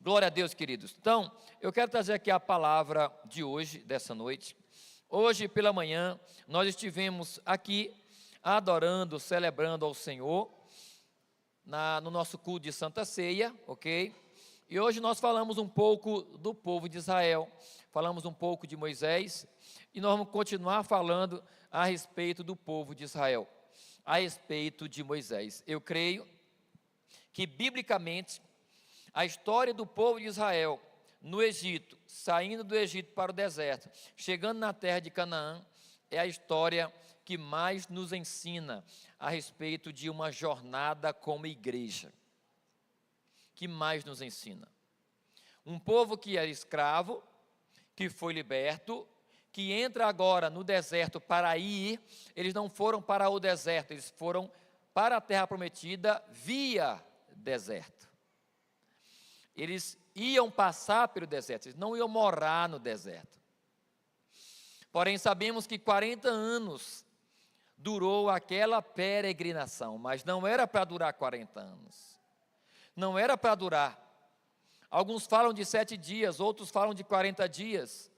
Glória a Deus, queridos. Então, eu quero trazer aqui a palavra de hoje, dessa noite. Hoje pela manhã, nós estivemos aqui adorando, celebrando ao Senhor, no nosso culto de Santa Ceia, ok? E hoje nós falamos um pouco do povo de Israel, falamos um pouco de Moisés, e nós vamos continuar falando a respeito do povo de Israel, a respeito de Moisés. Eu creio que, biblicamente, a história do povo de Israel no Egito, saindo do Egito para o deserto, chegando na terra de Canaã, é a história que mais nos ensina a respeito de uma jornada como igreja. Que mais nos ensina? Um povo que era escravo, que foi liberto, que entra agora no deserto para ir, eles não foram para o deserto, eles foram para a terra prometida via deserto. Eles iam passar pelo deserto, eles não iam morar no deserto. Porém, sabemos que 40 anos durou aquela peregrinação, mas não era para durar 40 anos. Não era para durar. Alguns falam de 7 dias, outros falam de 40 dias.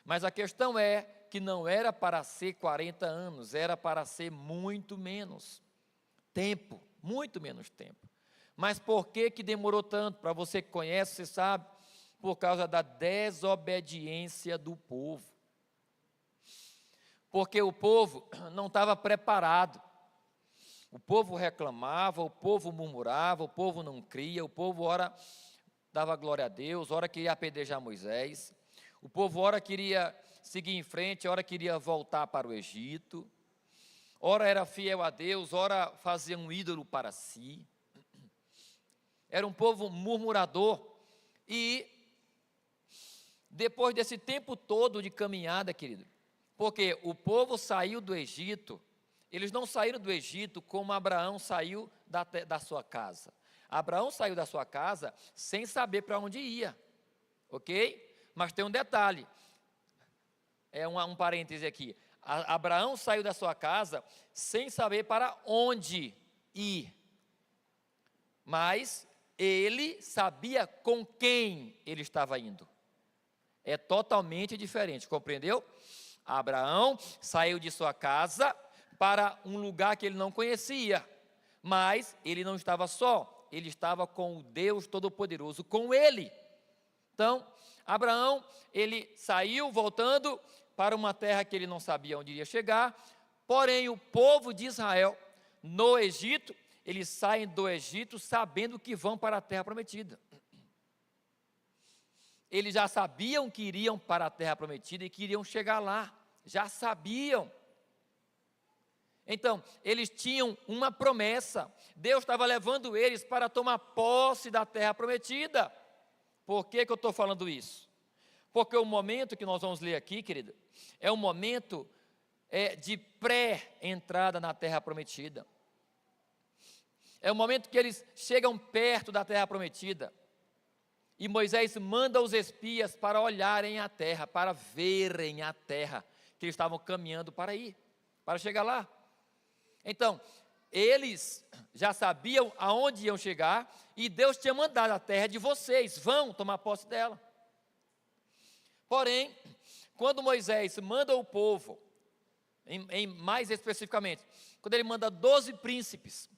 Mas a questão é que não era para ser 40 anos, era para ser muito menos tempo, muito menos tempo. Mas por que demorou tanto? Para você que conhece, você sabe, por causa da desobediência do povo. Porque o povo não estava preparado. O povo reclamava, o povo murmurava, o povo não cria, o povo ora dava glória a Deus, ora queria apedrejar Moisés, o povo ora queria seguir em frente, ora queria voltar para o Egito, ora era fiel a Deus, ora fazia um ídolo para si. Era um povo murmurador, e depois desse tempo todo de caminhada, querido, porque o povo saiu do Egito, eles não saíram do Egito como Abraão saiu da sua casa. Abraão saiu da sua casa sem saber para onde ia, ok? Mas tem um detalhe, um parêntese aqui, Abraão saiu da sua casa sem saber para onde ir, mas ele sabia com quem ele estava indo. É totalmente diferente, compreendeu? Abraão saiu de sua casa para um lugar que ele não conhecia, mas ele não estava só, ele estava com o Deus Todo-Poderoso, com ele. Então, Abraão, ele saiu voltando para uma terra que ele não sabia onde iria chegar, porém o povo de Israel, no Egito, eles saem do Egito sabendo que vão para a terra prometida. Eles já sabiam que iriam para a terra prometida e que iriam chegar lá, já sabiam. Então, eles tinham uma promessa, Deus estava levando eles para tomar posse da terra prometida. Por que eu estou falando isso? Porque o momento que nós vamos ler aqui, querido, é um momento de pré-entrada na terra prometida. É o momento que eles chegam perto da terra prometida, e Moisés manda os espias para olharem a terra, para verem a terra, que eles estavam caminhando para ir, para chegar lá. Então, eles já sabiam aonde iam chegar, e Deus tinha mandado a terra de vocês, vão tomar posse dela. Porém, quando Moisés manda o povo, mais especificamente, quando ele manda 12 príncipes,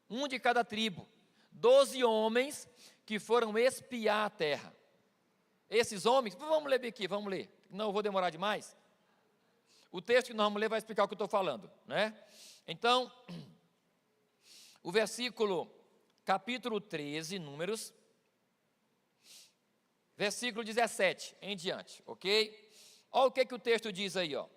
um de cada tribo, 12 homens que foram espiar a terra. Esses homens, vamos ler aqui, vamos ler, não vou demorar demais. O texto que nós vamos ler vai explicar o que eu estou falando, né? Então, o versículo, capítulo 13, Números, versículo 17 em diante, ok? Olha o que o texto diz aí, ó.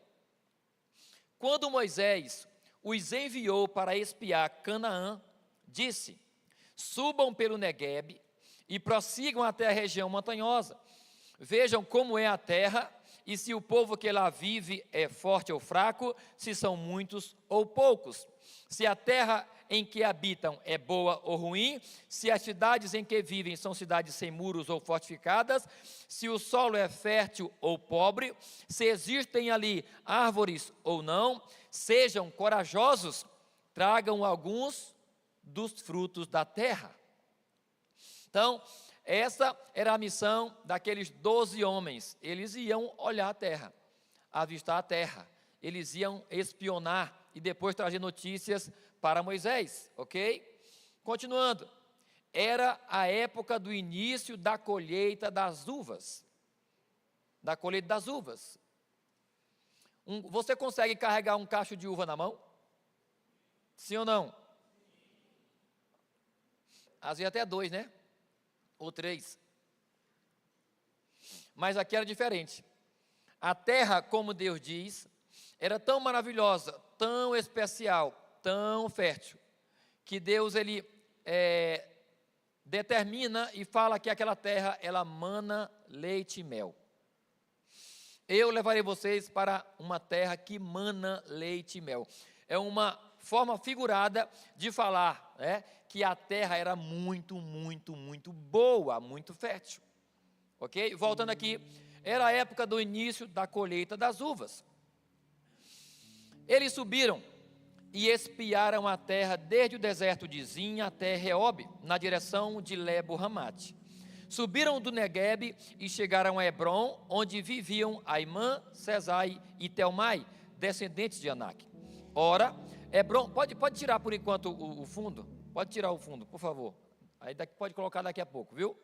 Quando Moisés os enviou para espiar Canaã, disse: subam pelo Neguebe e prossigam até a região montanhosa. Vejam como é a terra, e se o povo que lá vive é forte ou fraco, se são muitos ou poucos. Se a terra em que habitam é boa ou ruim, se as cidades em que vivem são cidades sem muros ou fortificadas, se o solo é fértil ou pobre, se existem ali árvores ou não, sejam corajosos, tragam alguns dos frutos da terra. Então, essa era a missão daqueles 12 homens. Eles iam olhar a terra, avistar a terra. Eles iam espionar e depois trazer notícias para Moisés, ok? Continuando. Era a época do início da colheita das uvas. Da colheita das uvas. Você consegue carregar um cacho de uva na mão? Sim ou não? Às vezes até 2, né? Ou 3. Mas aqui era diferente. A terra, como Deus diz, era tão maravilhosa, tão especial, tão fértil, que Deus, Ele determina e fala que aquela terra, ela mana leite e mel. Eu levarei vocês para uma terra que mana leite e mel. É uma forma figurada de falar, né, que a terra era muito, muito, muito boa, muito fértil. Ok? Voltando aqui, era a época do início da colheita das uvas. Eles subiram e espiaram a terra desde o deserto de Zin até Reob, na direção de Lebo-Ramate. Subiram do Neguebe e chegaram a Hebron, onde viviam Aimã, Sesai e Telmai, descendentes de Anak. Ora, Hebron, pode tirar por enquanto o fundo? Pode tirar o fundo, por favor. Aí pode colocar daqui a pouco, viu?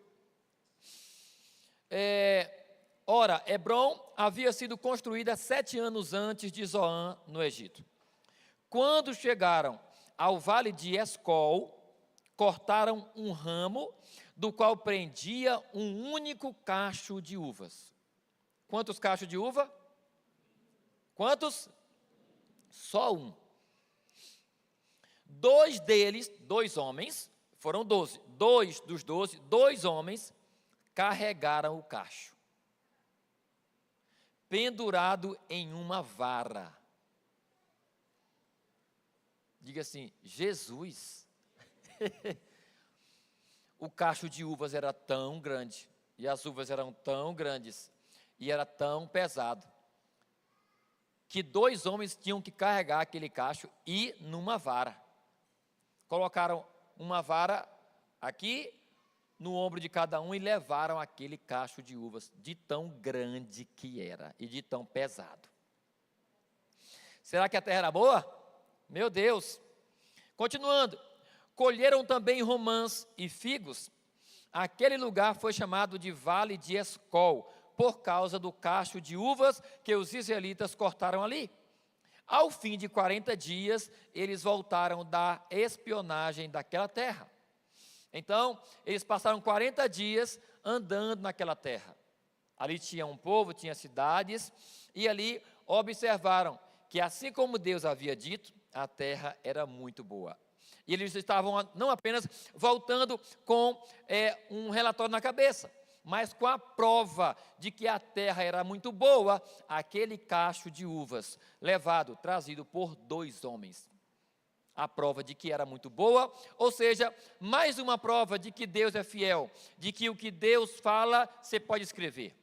Ora, Hebron havia sido construída 7 anos antes de Zoan, no Egito. Quando chegaram ao vale de Escol, cortaram um ramo, do qual prendia um único cacho de uvas. Quantos cachos de uva? Quantos? Só um. 2 deles, 2 homens, foram 12. 2 dos 12, 2 homens, carregaram o cacho, pendurado em uma vara. Diga assim, Jesus. O cacho de uvas era tão grande, e as uvas eram tão grandes, e era tão pesado, que 2 homens tinham que carregar aquele cacho e numa vara. Colocaram uma vara aqui no ombro de cada um e levaram aquele cacho de uvas, de tão grande que era e de tão pesado. Será que a terra era boa? Meu Deus! Continuando. Colheram também romãs e figos. Aquele lugar foi chamado de Vale de Escol, por causa do cacho de uvas que os israelitas cortaram ali. Ao fim de 40 dias, eles voltaram da espionagem daquela terra. Então, eles passaram 40 dias andando naquela terra. Ali tinha um povo, tinha cidades, e ali observaram que, assim como Deus havia dito, a terra era muito boa. E eles estavam não apenas voltando com um relatório na cabeça, mas com a prova de que a terra era muito boa, aquele cacho de uvas trazido por 2 homens. A prova de que era muito boa, ou seja, mais uma prova de que Deus é fiel, de que o que Deus fala, você pode escrever.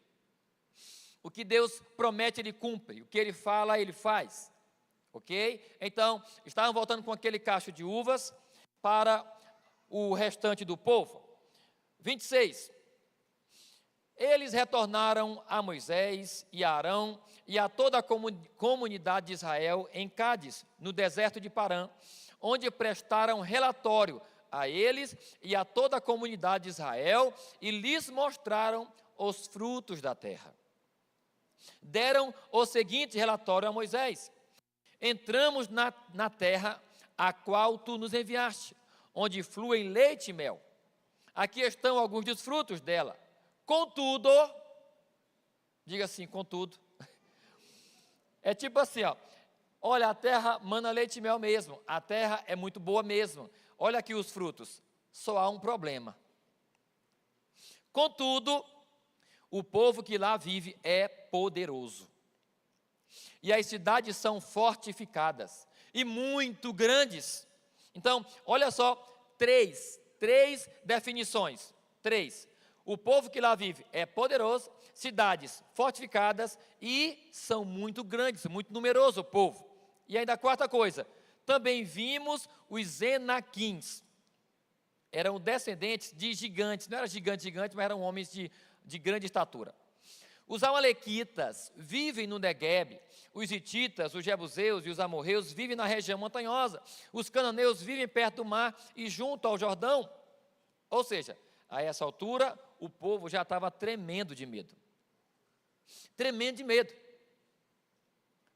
O que Deus promete, Ele cumpre, o que Ele fala, Ele faz. Ok? Então, estavam voltando com aquele cacho de uvas para o restante do povo. 26. Eles retornaram a Moisés e a Arão e a toda a comunidade de Israel em Cádiz, no deserto de Parã, onde prestaram relatório a eles e a toda a comunidade de Israel e lhes mostraram os frutos da terra. Deram o seguinte relatório a Moisés: entramos na terra a qual tu nos enviaste, onde fluem leite e mel. Aqui estão alguns dos frutos dela. Contudo, diga assim, contudo. É tipo assim, ó. Olha, a terra mana leite e mel mesmo. A terra é muito boa mesmo. Olha aqui os frutos. Só há um problema. Contudo, o povo que lá vive é poderoso. E as cidades são fortificadas e muito grandes. Então, olha só, três definições. 3. O povo que lá vive é poderoso, cidades fortificadas e são muito grandes, muito numeroso o povo. E ainda a 4ª coisa, também vimos os Enaquins. eram descendentes de gigantes, não era gigante, mas eram homens de grande estatura. Os amalequitas vivem no Neguebe, os hititas, os jebuseus e os amorreus vivem na região montanhosa, os cananeus vivem perto do mar e junto ao Jordão. Ou seja, a essa altura, o povo já estava tremendo de medo. Tremendo de medo.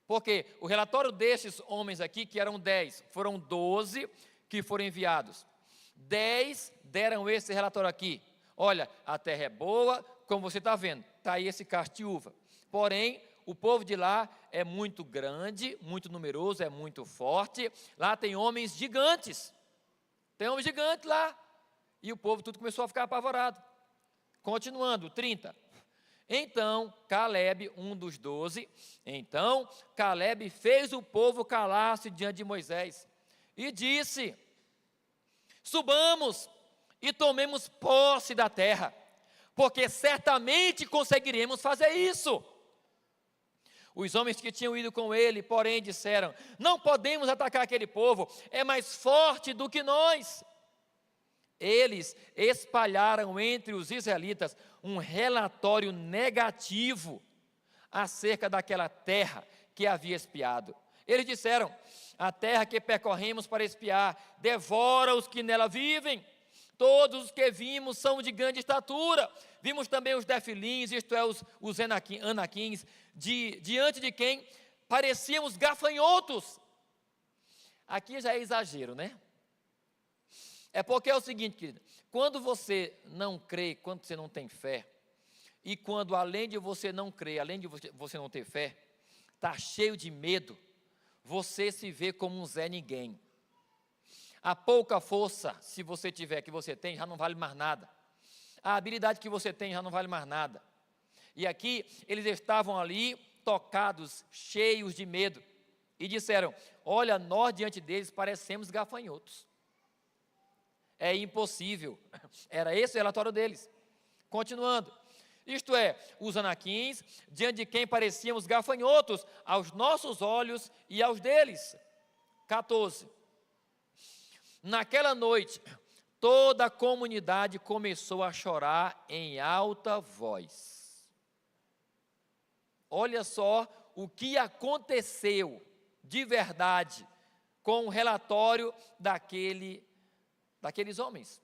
Porque o relatório desses homens aqui, que eram 10, foram 12 que foram enviados. 10 deram esse relatório aqui. Olha, a terra é boa, como você está vendo, está aí esse cacho de uva. Porém, o povo de lá é muito grande, muito numeroso, é muito forte. Lá tem homens gigantes. Tem homens gigantes lá. E o povo tudo começou a ficar apavorado. Continuando, 30. Então, Caleb, um dos 12, então Caleb fez o povo calar-se diante de Moisés e disse: subamos e tomemos posse da terra, porque certamente conseguiremos fazer isso. Os homens que tinham ido com ele, porém, disseram: não podemos atacar aquele povo, é mais forte do que nós. Eles espalharam entre os israelitas um relatório negativo acerca daquela terra que havia espiado. Eles disseram: a terra que percorremos para espiar devora os que nela vivem. Todos os que vimos são de grande estatura. Vimos também os defilins, isto é, os anaquins, diante de quem parecíamos gafanhotos. Aqui já é exagero, né? É porque é o seguinte, querido, quando você não crê, quando você não tem fé, e quando além de você não crer, além de você não ter fé, está cheio de medo, você se vê como um Zé Ninguém. A pouca força, se você tiver, que você tem, já não vale mais nada. A habilidade que você tem já não vale mais nada. E aqui, eles estavam ali, tocados, cheios de medo, e disseram: olha, nós diante deles parecemos gafanhotos. É impossível. Era esse o relatório deles. Continuando. Isto é, os anaquins, diante de quem parecíamos gafanhotos, aos nossos olhos e aos deles. 14. Naquela noite, toda a comunidade começou a chorar em alta voz. Olha só o que aconteceu de verdade com o relatório daqueles homens.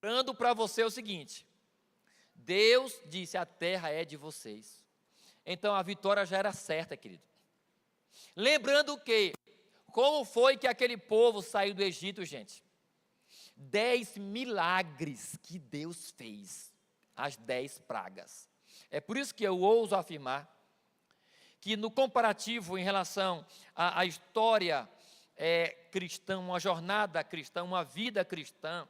Lembrando para você o seguinte: Deus disse: a terra é de vocês. Então a vitória já era certa, querido. Lembrando que, como foi que aquele povo saiu do Egito, gente? 10 milagres que Deus fez, as 10 pragas. É por isso que eu ouso afirmar que no comparativo em relação à história cristã, uma jornada cristã, uma vida cristã,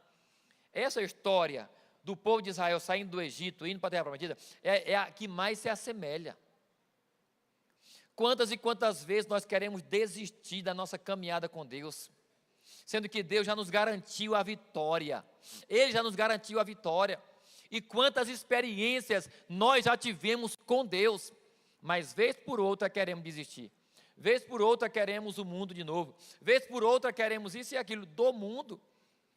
essa história do povo de Israel saindo do Egito, indo para a terra prometida, é a que mais se assemelha. Quantas e quantas vezes nós queremos desistir da nossa caminhada com Deus, sendo que Deus já nos garantiu a vitória, Ele já nos garantiu a vitória, e quantas experiências nós já tivemos com Deus, mas vez por outra queremos desistir, vez por outra queremos o mundo de novo, vez por outra queremos isso e aquilo do mundo,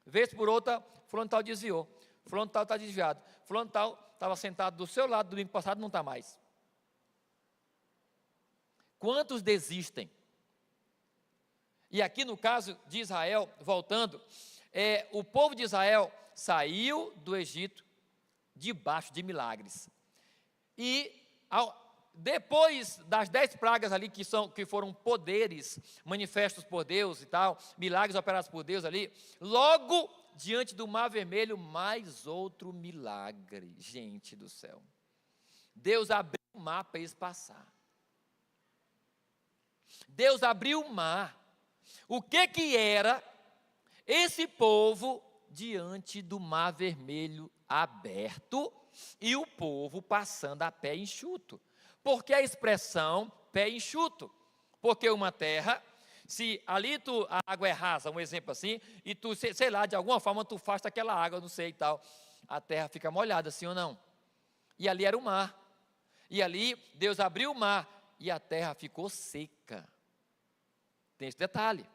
vez por outra, fulano tal desviou, fulano tal está desviado, fulano tal estava sentado do seu lado domingo passado, não está mais. Quantos desistem? E aqui no caso de Israel, voltando, o povo de Israel saiu do Egito debaixo de milagres. E depois das 10 pragas ali, que foram poderes manifestos por Deus e tal, milagres operados por Deus ali, logo diante do Mar Vermelho, mais outro milagre, gente do céu. Deus abriu o mar para eles passar. Deus abriu o mar. O que era esse povo diante do Mar Vermelho aberto e o povo passando a pé enxuto? Por que a expressão pé enxuto? Porque uma terra, se ali a água é rasa, um exemplo assim, e tu, sei lá, de alguma forma tu afasta aquela água, não sei e tal, a terra fica molhada, sim ou não? E ali era o mar. E ali Deus abriu o mar e a terra ficou seca. Tem esse detalhe.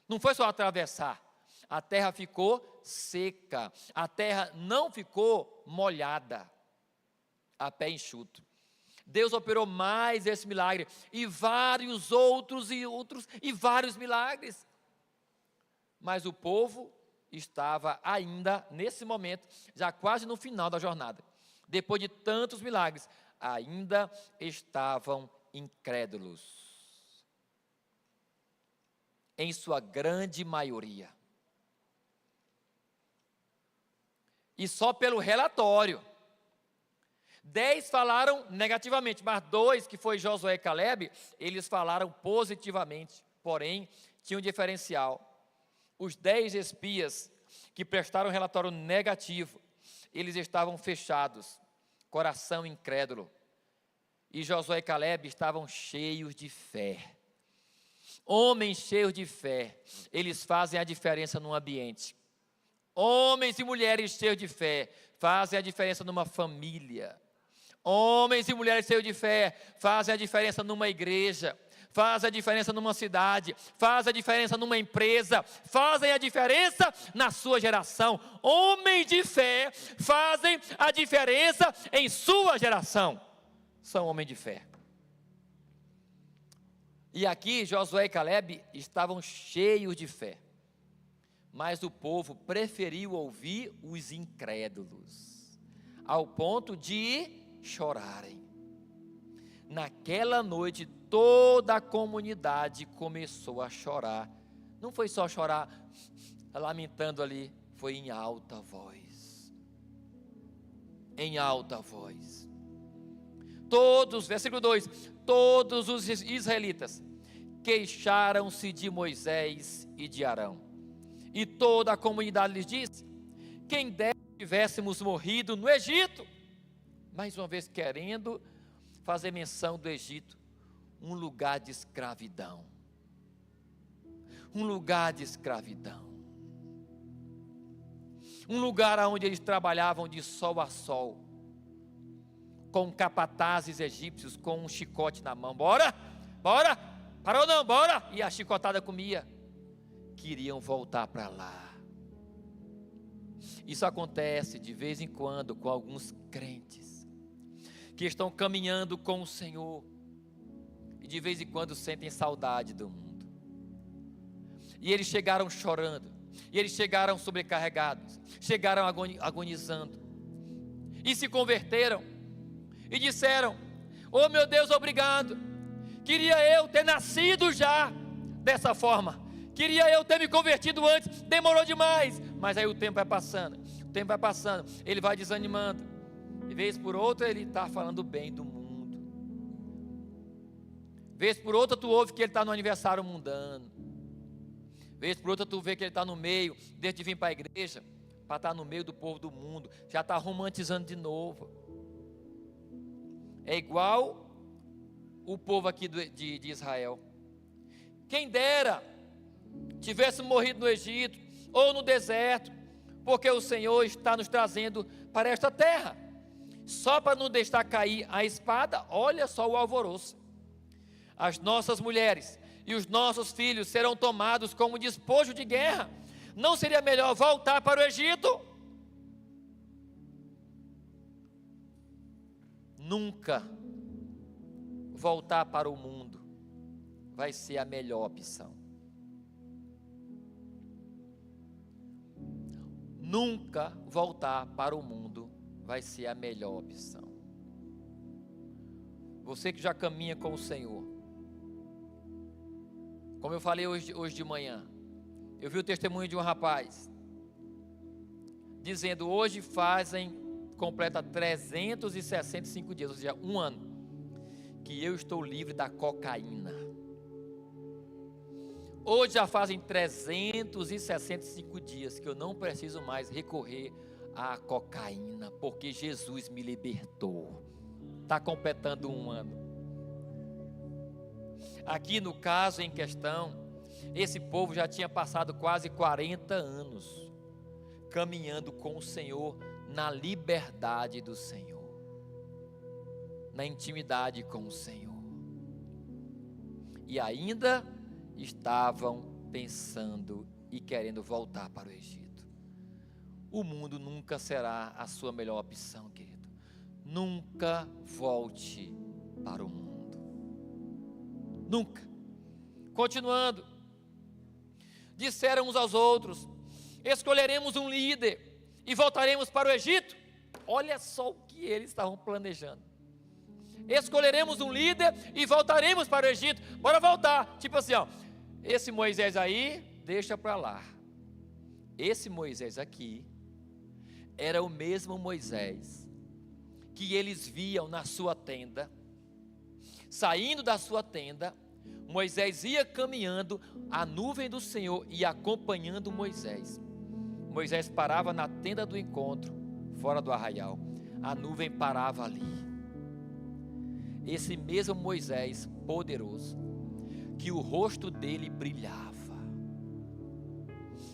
Não foi só atravessar. A terra ficou seca, a terra não ficou molhada, a pé enxuto. Deus operou mais esse milagre, e vários outros, e vários milagres. Mas o povo estava ainda, nesse momento, já quase no final da jornada. Depois de tantos milagres, ainda estavam incrédulos. Em sua grande maioria. E só pelo relatório. 10 falaram negativamente, mas 2, que foi Josué e Caleb, eles falaram positivamente, porém, tinha um diferencial. Os 10 espias que prestaram relatório negativo, eles estavam fechados, coração incrédulo. E Josué e Caleb estavam cheios de fé. Homens cheios de fé, eles fazem a diferença no ambiente. Homens e mulheres cheios de fé, fazem a diferença numa família. Homens e mulheres cheios de fé, fazem a diferença numa igreja, fazem a diferença numa cidade, fazem a diferença numa empresa, fazem a diferença na sua geração. Homens de fé fazem a diferença em sua geração. São homens de fé. E aqui Josué e Caleb estavam cheios de fé. Mas o povo preferiu ouvir os incrédulos, ao ponto de chorarem. Naquela noite, toda a comunidade começou a chorar. Não foi só chorar, lamentando ali, foi em alta voz. Em alta voz. Todos, versículo 2, todos os israelitas queixaram-se de Moisés e de Arão. E toda a comunidade lhes disse: quem dera tivéssemos morrido no Egito. Mais uma vez querendo fazer menção do Egito, um lugar de escravidão. Um lugar de escravidão. Um lugar onde eles trabalhavam de sol a sol, com capatazes egípcios com um chicote na mão. Bora, bora, parou não, bora. E a chicotada comia. Queriam voltar para lá. Isso acontece de vez em quando com alguns crentes que estão caminhando com o Senhor e de vez em quando sentem saudade do mundo. E eles chegaram chorando, e eles chegaram sobrecarregados, chegaram agonizando, e se converteram e disseram: oh meu Deus, obrigado, queria eu ter nascido já dessa forma, queria eu ter me convertido antes, demorou demais. Mas aí o tempo vai passando, ele vai desanimando, e vez por outra ele está falando bem do mundo, vez por outra tu ouve que ele está no aniversário mundano, vez por outra tu vê que ele está no meio, desde de vir para a igreja, para estar no meio do povo do mundo, já está romantizando de novo. É igual o povo aqui de Israel. Quem dera tivesse morrido no Egito ou no deserto, porque o Senhor está nos trazendo para esta terra, só para não deixar cair a espada. Olha só o alvoroço. As nossas mulheres e os nossos filhos serão tomados como despojo de guerra. Não seria melhor voltar para o Egito? Nunca voltar para o mundo vai ser a melhor opção. Nunca voltar para o mundo vai ser a melhor opção. Você que já caminha com o Senhor, como eu falei hoje de manhã, eu vi o testemunho de um rapaz dizendo: hoje completa 365 dias, ou seja, um ano, que eu estou livre da cocaína. Hoje já fazem 365 dias que eu não preciso mais recorrer à cocaína, porque Jesus me libertou. Está completando um ano. Aqui no caso em questão, esse povo já tinha passado quase 40 anos caminhando com o Senhor, na liberdade do Senhor, na intimidade com o Senhor, e ainda estavam pensando e querendo voltar para o Egito. O mundo nunca será a sua melhor opção, querido. Nunca volte para o mundo. Nunca. Continuando. Disseram uns aos outros: escolheremos um líder e voltaremos para o Egito. Olha só o que eles estavam planejando. Escolheremos um líder e voltaremos para o Egito. Bora voltar. Tipo assim, ó, esse Moisés aí, deixa para lá. Esse Moisés aqui era o mesmo Moisés que eles viam na sua tenda. Saindo da sua tenda, Moisés ia caminhando, a nuvem do Senhor ia acompanhando Moisés. Moisés parava na tenda do encontro, fora do arraial. A nuvem parava ali. Esse mesmo Moisés poderoso, que o rosto dele brilhava.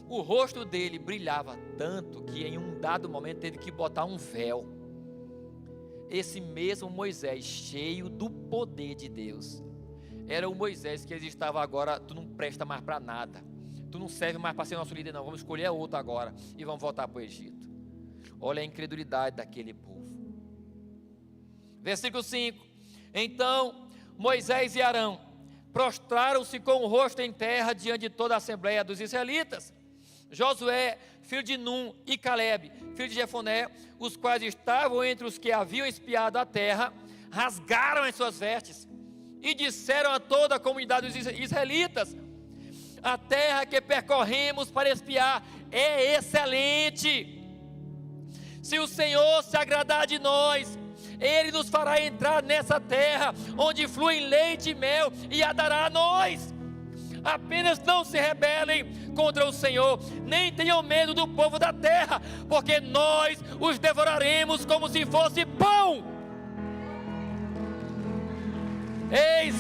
O rosto dele brilhava tanto que em um dado momento teve que botar um véu. Esse mesmo Moisés, cheio do poder de Deus, era o Moisés que eles estavam agora: tu não presta mais para nada, tu não serve mais para ser nosso líder não, vamos escolher outro agora e vamos voltar para o Egito. Olha a incredulidade daquele povo. Versículo 5. Então Moisés e Arão prostraram-se com o rosto em terra diante de toda a assembleia dos israelitas. Josué, filho de Num, e Calebe, filho de Jefoné, os quais estavam entre os que haviam espiado a terra, rasgaram as suas vestes e disseram a toda a comunidade dos israelitas: a terra que percorremos para espiar é excelente. Se o Senhor se agradar de nós, Ele nos fará entrar nessa terra onde fluem leite e mel e a dará a nós. Apenas não se rebelem contra o Senhor, nem tenham medo do povo da terra, porque nós os devoraremos como se fosse pão. Eis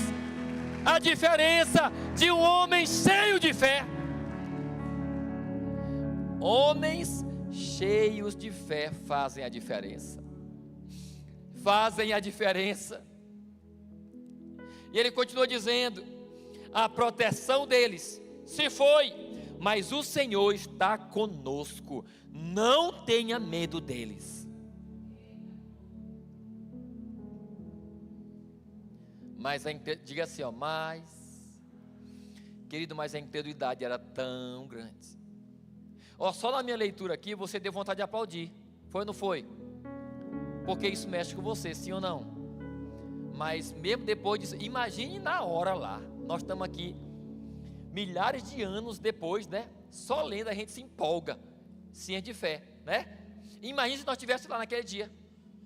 a diferença de um homem cheio de fé. Homens cheios de fé fazem a diferença. Fazem a diferença. E ele continua dizendo: a proteção deles se foi, mas o Senhor está conosco, não tenha medo deles. Mas diga assim, ó, querido, mas a incredulidade era tão grande. Ó, só na minha leitura aqui você deu vontade de aplaudir, foi ou não foi? Porque isso mexe com você, sim ou não? Mas mesmo depois disso, imagine na hora lá, nós estamos aqui, milhares de anos depois, né? Só lendo a gente se empolga, ciência de fé, né? Imagine se nós estivéssemos lá naquele dia,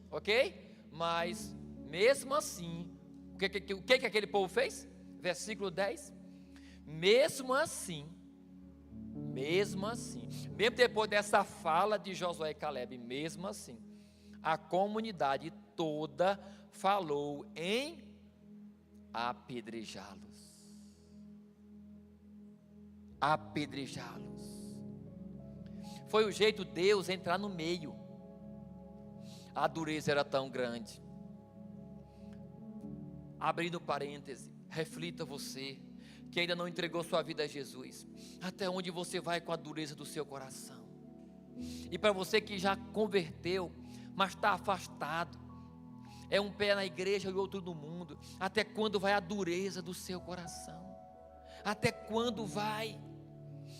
ok? Mas mesmo assim, o que aquele povo fez? Versículo 10: mesmo assim, mesmo depois dessa fala de Josué e Calebe, mesmo assim, a comunidade toda falou em apedrejá-los. Foi o jeito de Deus entrar no meio. A dureza era tão grande. Abrindo parêntese, reflita você que ainda não entregou sua vida a Jesus, até onde você vai com a dureza do seu coração? E para você que já converteu, mas está afastado, é um pé na igreja e outro no mundo, até quando vai a dureza do seu coração? Até quando vai?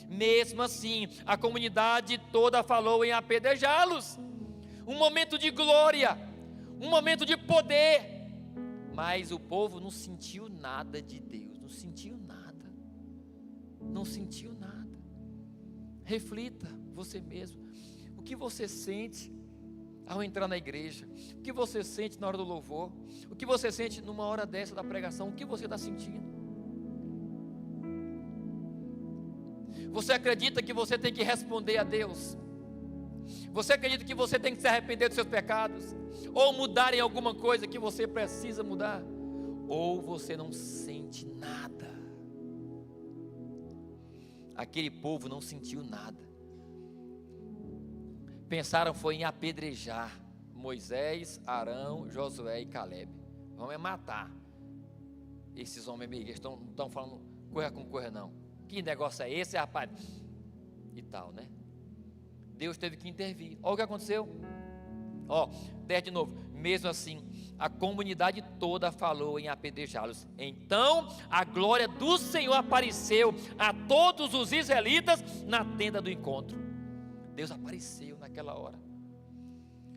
Mesmo assim, a comunidade toda falou em apedrejá-los. Um momento de glória, um momento de poder, mas o povo não sentiu nada de Deus, não sentiu nada. Reflita você mesmo, o que você sente ao entrar na igreja? O que você sente na hora do louvor? O que você sente numa hora dessa da pregação? O que você está sentindo? Você acredita que você tem que responder a Deus? Você acredita que você tem que se arrepender dos seus pecados? Ou mudar em alguma coisa que você precisa mudar? Ou você não sente nada? Aquele povo não sentiu nada. Pensaram foi em apedrejar Moisés, Arão, Josué e Calebe. Vamos matar esses homens meio. Eles não estão falando corra com corra não. Que negócio é esse, rapaz? e tal, né? Deus teve que intervir. Olha o que aconteceu. 10 de novo. Mesmo assim, a comunidade toda falou em apedrejá-los. Então a glória do Senhor apareceu a todos os israelitas na tenda do encontro. Deus apareceu naquela hora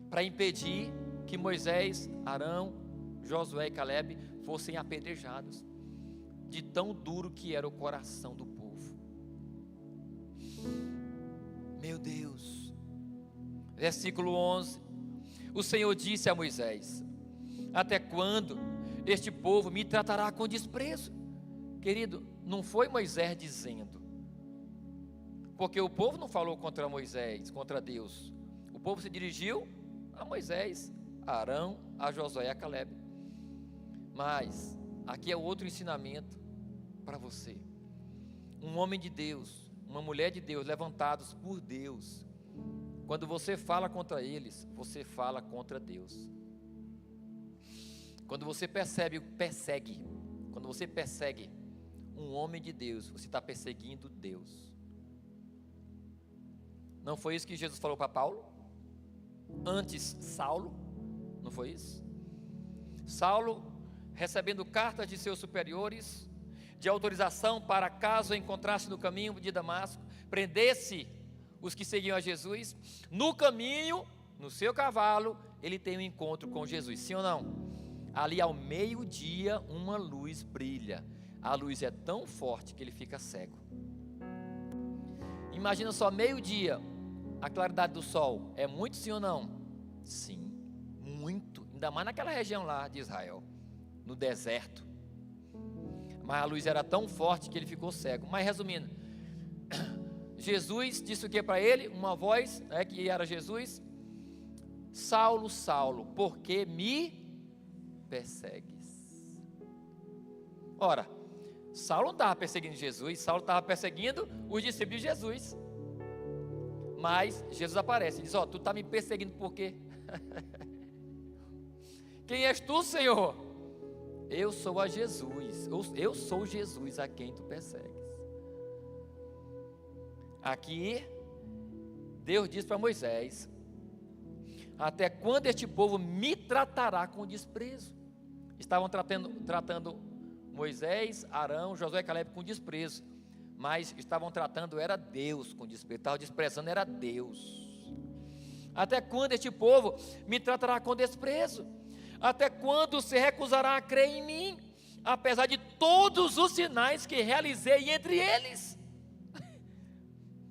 para impedir que Moisés, Arão, Josué e Caleb fossem apedrejados, de tão duro que era o coração do povo. Meu Deus. Versículo 11. O Senhor disse a Moisés: até quando este povo me tratará com desprezo? Querido, não foi Moisés dizendo, porque o povo não falou contra Moisés, contra Deus. O povo se dirigiu a Moisés, a Arão, a Josué e a Caleb. Mas aqui é outro ensinamento para você. Um homem de Deus, uma mulher de Deus, levantados por Deus, quando você fala contra eles, você fala contra Deus. Quando você persegue um homem de Deus, você está perseguindo Deus. Não foi isso que Jesus falou para Paulo? Antes Saulo, não foi isso? Saulo, recebendo cartas de seus superiores, de autorização para, caso encontrasse no caminho de Damasco, prendesse os que seguiam a Jesus. No caminho, no seu cavalo, ele tem um encontro com Jesus, sim ou não? Ali ao meio-dia, uma luz brilha. A luz é tão forte que ele fica cego. Imagina só, meio-dia, a claridade do sol, é muito, sim ou não? Sim, muito, ainda mais naquela região lá de Israel, no deserto. Mas a luz era tão forte que ele ficou cego. Mas resumindo, Jesus disse o que para ele? Uma voz, que era Jesus: Saulo, Saulo, por que me persegues? Ora, Saulo não estava perseguindo Jesus, Saulo estava perseguindo os discípulos de Jesus. Mas Jesus aparece e diz: tu está me perseguindo por quê? Quem és tu, Senhor? Eu sou a Jesus, eu sou Jesus a quem tu persegues. Aqui, Deus diz para Moisés: até quando este povo me tratará com desprezo? Estavam tratando Moisés, Arão, Josué e Caleb com desprezo, mas estavam tratando era Deus com desprezo, estavam desprezando era Deus. Até quando este povo me tratará com desprezo? Até quando se recusará a crer em mim, apesar de todos os sinais que realizei entre eles?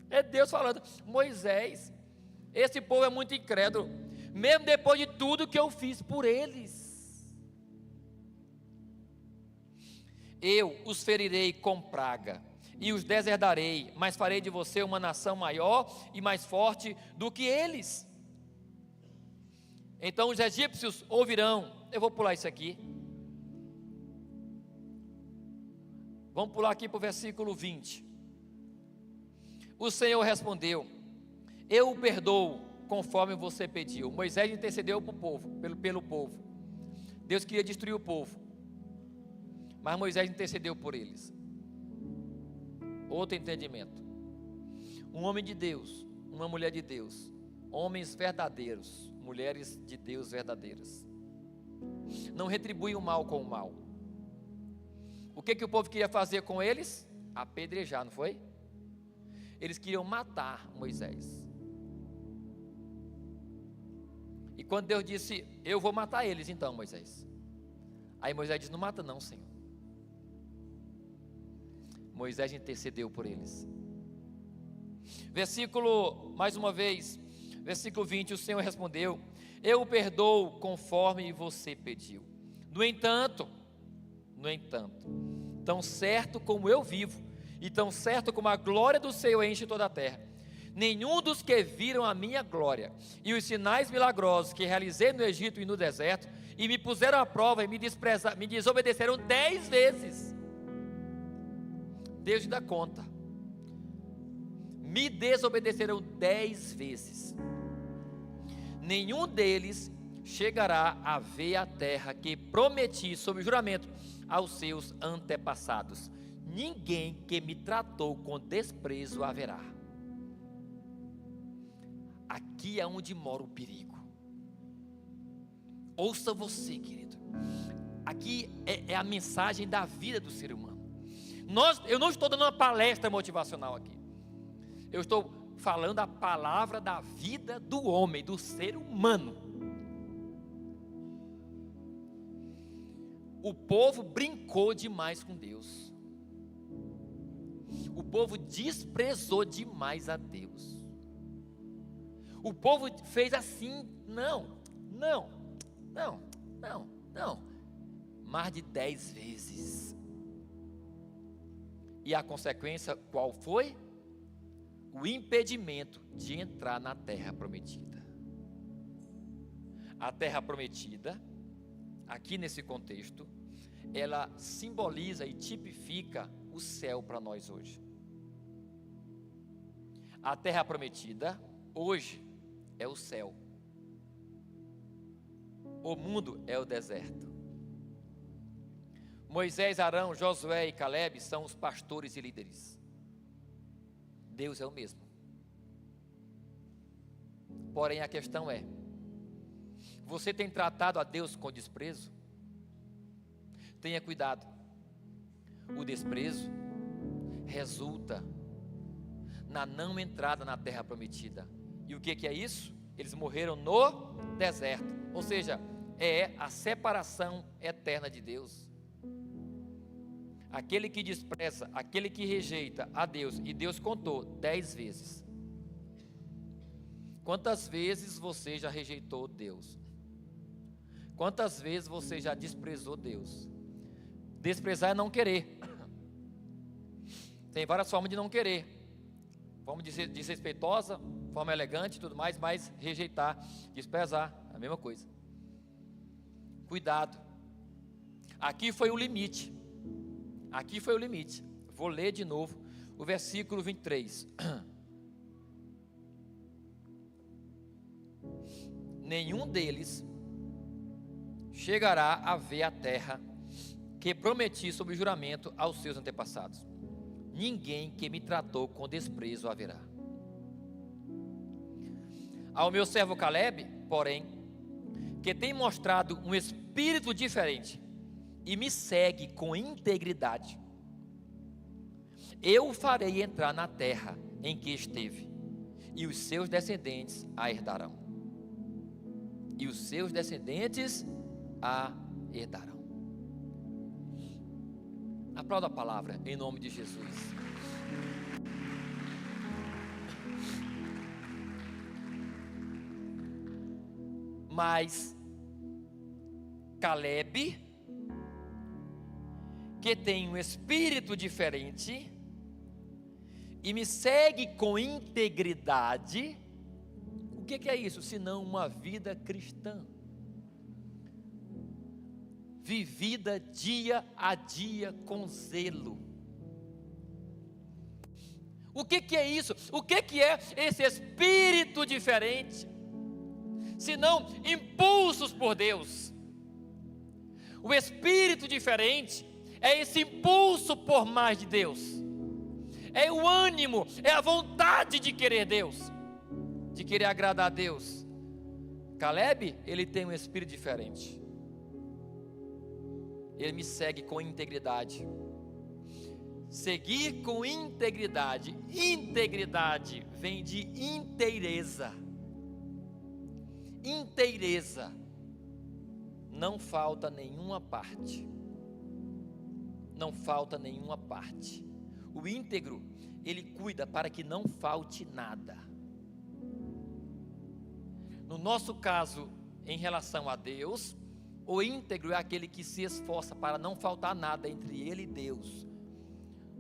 É Deus falando: Moisés, esse povo é muito incrédulo, mesmo depois de tudo que eu fiz por eles. Eu os ferirei com praga e os deserdarei, mas farei de você uma nação maior e mais forte do que eles. Então os egípcios ouvirão. Eu vou pular isso aqui. Vamos pular aqui para o versículo 20. O Senhor respondeu: eu o perdoo conforme você pediu. Moisés intercedeu para o povo, pelo povo. Deus queria destruir o povo, mas Moisés intercedeu por eles. Outro entendimento: um homem de Deus, uma mulher de Deus, homens verdadeiros, mulheres de Deus verdadeiras, não retribuem o mal com o mal. O que o povo queria fazer com eles? Apedrejar, não foi? Eles queriam matar Moisés. E quando Deus disse: eu vou matar eles então, Moisés. Aí Moisés disse: não mata não, Senhor. Moisés intercedeu por eles. Mais uma vez, versículo 20, o Senhor respondeu: eu o perdoo conforme você pediu. No entanto, tão certo como eu vivo, e tão certo como a glória do Senhor enche toda a terra, nenhum dos que viram a minha glória e os sinais milagrosos que realizei no Egito e no deserto, e me puseram à prova e me desobedeceram 10 vezes. Deus dá conta. Me desobedeceram 10 vezes. Nenhum deles chegará a ver a terra que prometi sob juramento aos seus antepassados. Ninguém que me tratou com desprezo haverá. aqui é onde mora o perigo. Ouça você, querido. Aqui é a mensagem da vida do ser humano. Eu não estou dando uma palestra motivacional aqui. Eu estou falando a palavra da vida do homem, do ser humano. O povo brincou demais com Deus. O povo desprezou demais a Deus. O povo fez assim, não. Mais de 10 vezes. E a consequência qual foi? O impedimento de entrar na terra prometida. A terra prometida, aqui nesse contexto, ela simboliza e tipifica o céu para nós hoje. A terra prometida, hoje, é o céu. O mundo é o deserto. Moisés, Arão, Josué e Caleb são os pastores e líderes. Deus é o mesmo. Porém, a questão é: você tem tratado a Deus com desprezo? Tenha cuidado. O desprezo resulta na não entrada na terra prometida. E o que é isso? Eles morreram no deserto. Ou seja, é a separação eterna de Deus. Aquele que despreza, aquele que rejeita a Deus, e Deus contou 10 vezes. Quantas vezes você já rejeitou Deus? Quantas vezes você já desprezou Deus? Desprezar é não querer. Tem várias formas de não querer. Forma desrespeitosa, forma elegante e tudo mais, mas rejeitar, desprezar, a mesma coisa. Cuidado. Aqui foi o limite. Aqui foi o limite. Vou ler de novo o versículo 23. Nenhum deles chegará a ver a terra que prometi sob juramento aos seus antepassados. Ninguém que me tratou com desprezo haverá. Ao meu servo Caleb, porém, que tem mostrado um espírito diferente e me segue com integridade, eu o farei entrar na terra em que esteve, e os seus descendentes a herdarão. E os seus descendentes a herdarão. Aplauda a palavra em nome de Jesus. Mas Caleb, que tem um espírito diferente e me segue com integridade, o que é isso? Senão uma vida cristã, vivida dia a dia com zelo. O que é isso? O que é esse espírito diferente? Senão impulsos por Deus. O espírito diferente é esse impulso por mais de Deus. É o ânimo, é a vontade de querer Deus, de querer agradar a Deus. Caleb, ele tem um espírito diferente. Ele me segue com integridade. Seguir com integridade. Integridade vem de inteireza. Inteireza. Não falta nenhuma parte. Não falta nenhuma parte. O íntegro, ele cuida para que não falte nada. No nosso caso, em relação a Deus, o íntegro é aquele que se esforça para não faltar nada entre ele e Deus.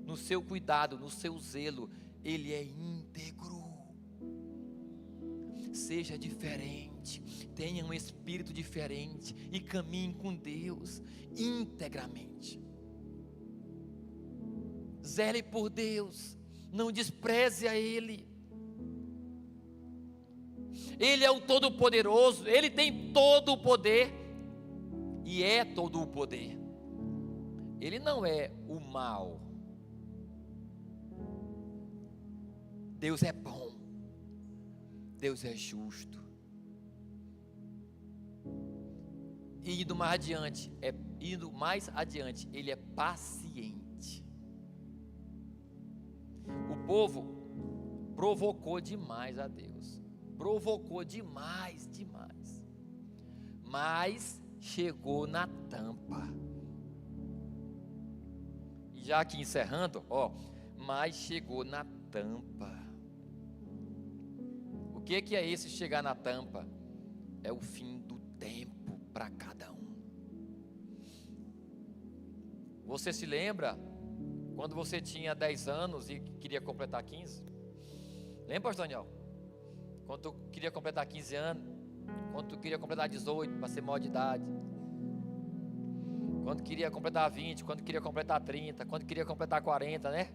No seu cuidado, no seu zelo, ele é íntegro. Seja diferente, tenha um espírito diferente e caminhe com Deus integramente. Zele por Deus, não despreze a Ele. Ele é o Todo-Poderoso, Ele tem todo o poder e é todo o poder. Ele não é o mal. Deus é bom. Deus é justo. E indo mais adiante, Ele é paciente. O povo provocou demais a Deus. Provocou demais. Mas chegou na tampa. E já aqui encerrando, mas chegou na tampa. O que é esse chegar na tampa? É o fim do tempo para cada um. Você se lembra quando você tinha 10 anos e queria completar 15? Lembra, pastor Daniel? Quando tu queria completar 15 anos, quando tu queria completar 18 para ser maior de idade, quando queria completar 20, quando queria completar 30, quando queria completar 40, né?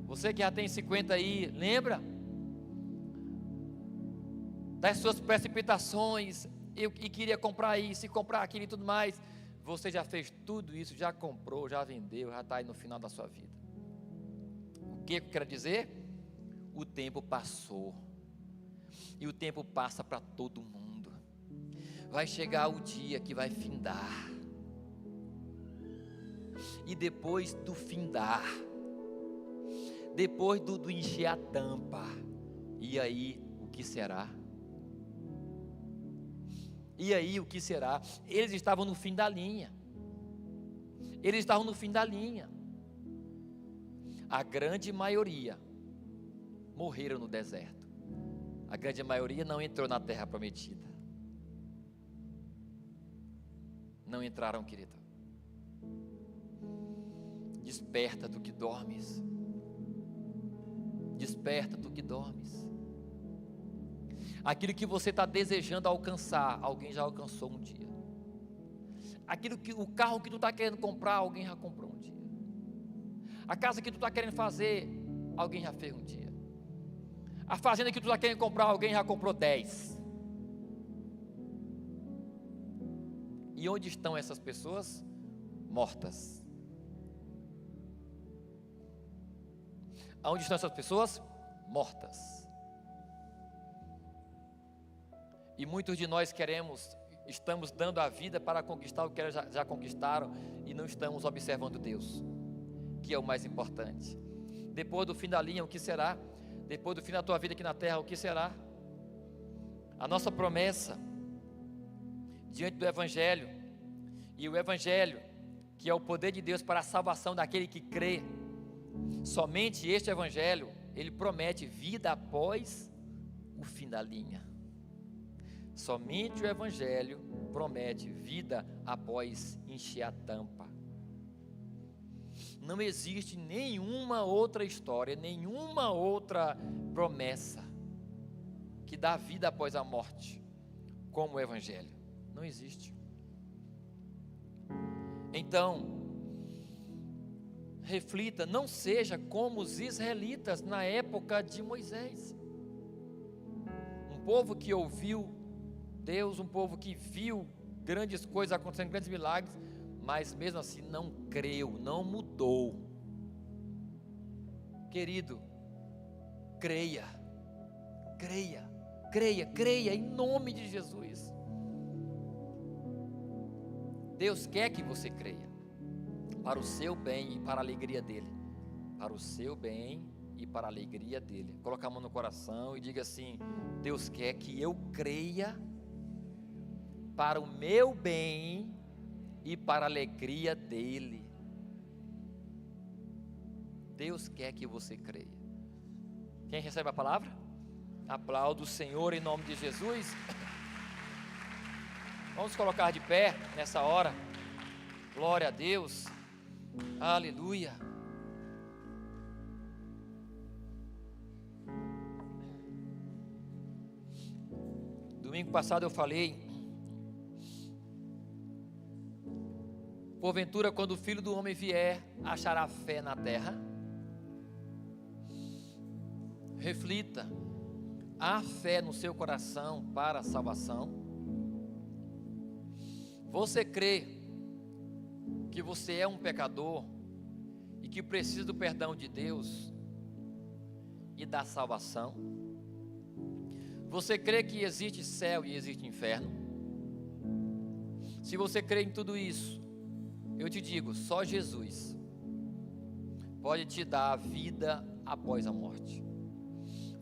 Você que já tem 50 aí, lembra? Das suas precipitações, e queria comprar isso, e comprar aquilo e tudo mais. Você já fez tudo isso, já comprou, já vendeu, já está aí no final da sua vida. O que eu quero dizer? O tempo passou. E o tempo passa para todo mundo. Vai chegar o dia que vai findar. E depois do findar, depois do encher a tampa, e aí o que será? E aí o que será? Eles estavam no fim da linha. Eles estavam no fim da linha. A grande maioria morreram no deserto. A grande maioria não entrou na terra prometida. Não entraram, querido. Desperta tu que dormes. Desperta tu que dormes. Aquilo que você está desejando alcançar, alguém já alcançou um dia. O carro que tu está querendo comprar, alguém já comprou um dia. A casa que tu está querendo fazer, alguém já fez um dia. A fazenda que tu está querendo comprar, alguém já comprou 10. E onde estão essas pessoas? Mortas. Aonde estão essas pessoas? Mortas. E muitos de nós estamos dando a vida para conquistar o que eles já conquistaram e não estamos observando Deus, que é o mais importante. Depois do fim da linha, o que será? Depois do fim da tua vida aqui na terra, o que será? A nossa promessa diante do Evangelho, e o Evangelho, que é o poder de Deus para a salvação daquele que crê, somente este Evangelho, ele promete vida após o fim da linha. Somente o Evangelho promete vida após encher a tampa. Não existe nenhuma outra história, nenhuma outra promessa que dá vida após a morte, como o Evangelho. Não existe. Então, reflita, não seja como os israelitas na época de Moisés. Um povo que ouviu Deus, um povo que viu grandes coisas acontecendo, grandes milagres, mas mesmo assim não creu, não mudou. Querido, creia em nome de Jesus. Deus quer que você creia, para o seu bem e para a alegria dEle. Para o seu bem e para a alegria dEle. Coloca a mão no coração e diga assim: Deus quer que eu creia para o meu bem e para a alegria dEle. Deus quer que você creia. Quem recebe a palavra? Aplauda o Senhor em nome de Jesus. Vamos colocar de pé nessa hora. Glória a Deus. Aleluia. Domingo passado eu falei: porventura, quando o Filho do Homem vier, achará fé na terra? Reflita. Há fé no seu coração para a salvação? Você crê que você é um pecador e que precisa do perdão de Deus? e da salvação? Você crê que existe céu e existe inferno? Se você crê em tudo isso, eu te digo, só Jesus pode te dar a vida após a morte.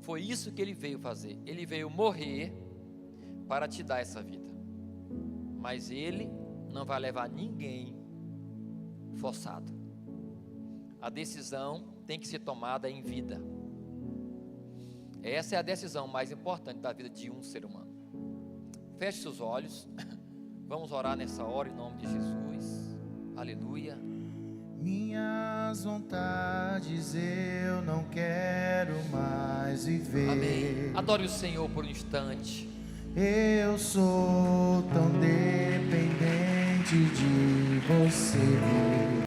Foi isso que ele veio fazer. Ele veio morrer para te dar essa vida. Mas ele não vai levar ninguém forçado. A decisão tem que ser tomada em vida. Essa é a decisão mais importante da vida de um ser humano. Feche seus olhos. Vamos orar nessa hora em nome de Jesus. Aleluia. Minhas vontades eu não quero mais viver. Amém. Adore o Senhor por um instante. Eu sou tão dependente de você.